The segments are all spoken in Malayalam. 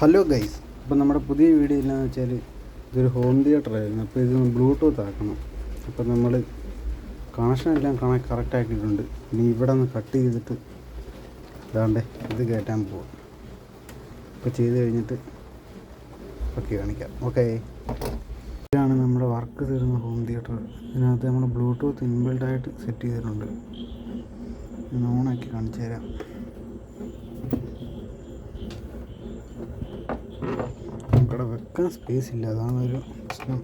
ഹലോ ഗൈസ്, അപ്പോൾ നമ്മുടെ പുതിയ വീഡിയോ എന്താണെന്ന് വെച്ചാൽ ഇതൊരു ഹോം തിയേറ്റർ ആയിരുന്നു. അപ്പോൾ ഇത് ബ്ലൂടൂത്ത് ആക്കണം. അപ്പോൾ നമ്മൾ കണക്ഷൻ എല്ലാം കറക്റ്റ് ആക്കിയിട്ടുണ്ട്. ഇനി ഇവിടെ നിന്ന് കട്ട് ചെയ്തിട്ട് ഇതാണ്ട് ഇത് കയറ്റാൻ പോകും. അപ്പോൾ ചെയ്ത് കഴിഞ്ഞിട്ട് ഓക്കെ കാണിക്കാം. ഓക്കെ, ഇതാണ് നമ്മുടെ വർക്ക് തരുന്ന ഹോം തിയേറ്റർ. ഇതിനകത്ത് നമ്മൾ ബ്ലൂടൂത്ത് ഇൻബിൽഡായിട്ട് സെറ്റ് ചെയ്തിട്ടുണ്ട്. ഇത് ഓണാക്കി കാണിച്ചു തരാം. നമുക്കവിടെ വെക്കാൻ സ്പേസ് ഇല്ല, അതാണ് ഒരു പ്രശ്നം.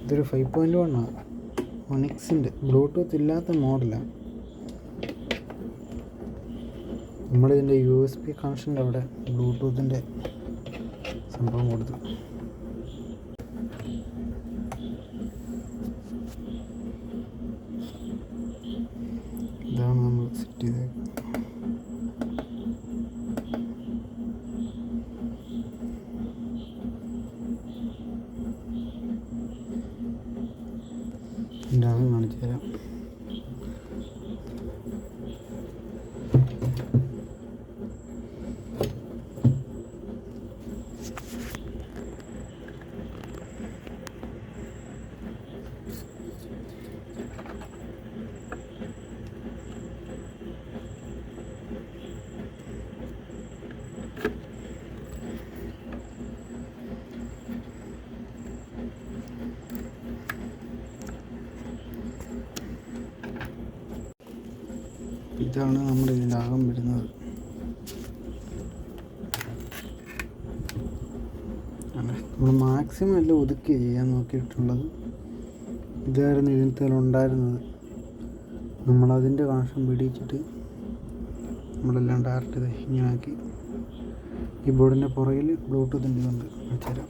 ഇതൊരു 5.1 ആണ്, ഒണിക്സിൻ്റെ ബ്ലൂടൂത്ത് ഇല്ലാത്ത മോഡലാണ്. നമ്മളിതിൻ്റെ USB കണക്ഷൻ്റെ അവിടെ ബ്ലൂടൂത്തിൻ്റെ സംഭവം കൊടുത്തു. ഇതാണ് നമ്മൾ സെറ്റ് ചെയ്തേക്കുന്നത്. ഇതിൻ്റെ കാണിച്ചു തരാം. ഇതാണ് നമ്മുടെ ഇതിനകം വരുന്നത്. നമ്മൾ മാക്സിമം എല്ലാം ഒതുക്കി ചെയ്യാൻ നോക്കിയിട്ടുള്ളത്. ഇതായിരുന്നു ഇതിനകത്തുണ്ടായിരുന്നത്. നമ്മളതിൻ്റെ കണക്ഷൻ പിടിച്ചിട്ട് നമ്മളെല്ലാം ഡയറക്റ്റ് ഇങ്ങനെ ആക്കി. ഈ ബോർഡിൻ്റെ പുറകിൽ ബ്ലൂടൂത്തിൻ്റെ ഇതുണ്ട്, വെച്ചുതരാം.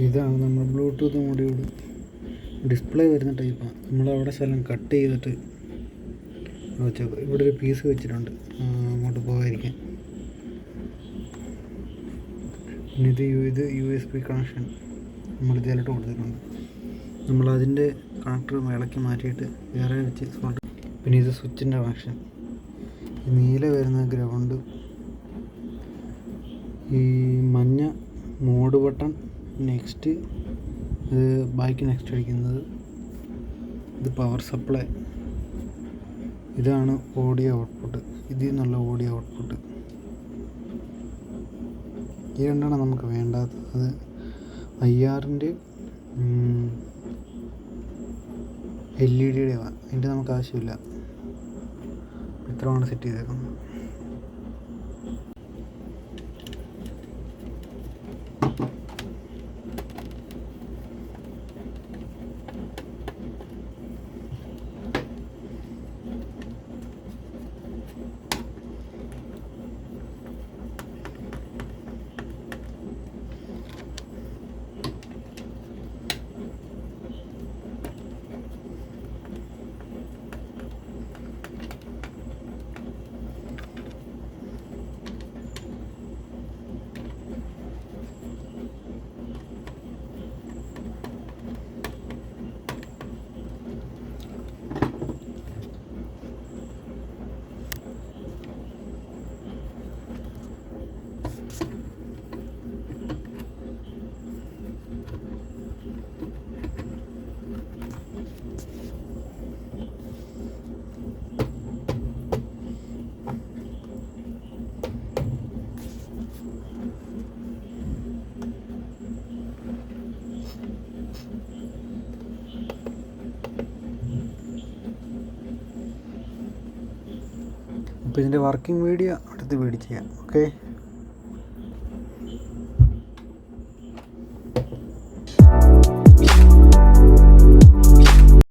ഇതാണ് നമ്മൾ ബ്ലൂടൂത്ത് മൊഡ്യൂൾ. ഡിസ്പ്ലേ വരുന്ന ടൈപ്പാണ്. നമ്മളവിടെ സ്ഥലം കട്ട് ചെയ്തിട്ട് വെച്ചേക്കും. ഇവിടെ ഒരു പീസ് വെച്ചിട്ടുണ്ട് അങ്ങോട്ട് പോകാതിരിക്കാൻ. പിന്നെ ഇത് USB കണക്ഷൻ നമ്മൾ ഇതിലോട്ട് കൊടുത്തിട്ടുണ്ട്. നമ്മളതിൻ്റെ കണക്ടർ ഇളക്കി മാറ്റിയിട്ട് വേറെ വെച്ച് സ്പോട്ട്. പിന്നെ ഇത് സ്വിച്ചിൻ്റെ കണക്ഷൻ. നീല വരുന്ന ഗ്രൗണ്ട്, ഈ മഞ്ഞ മോഡ് ബട്ടൺ, നെക്സ്റ്റ് ഇത് ബാക്ക് നെക്സ്റ്റ് അടിക്കുന്നത്. ഇത് പവർ സപ്ലൈ. ഇതാണ് ഓഡിയോ ഔട്ട്പുട്ട്. ഇതിൽ നിന്നുള്ള ഓഡിയോ ഔട്ട്പുട്ട്. ഈ രണ്ടാണ് നമുക്ക് വേണ്ടാത്തത്. IRൻ്റെ LED അതിൻ്റെ നമുക്ക് ആവശ്യമില്ല. ഇത്രയാണ് സെറ്റ് ചെയ്തേക്കുന്നത്. അപ്പോൾ ഇതിൻ്റെ വർക്കിംഗ് വീഡിയോ അടുത്ത വീഡിയോ ചെയ്യാം. ഓക്കെ.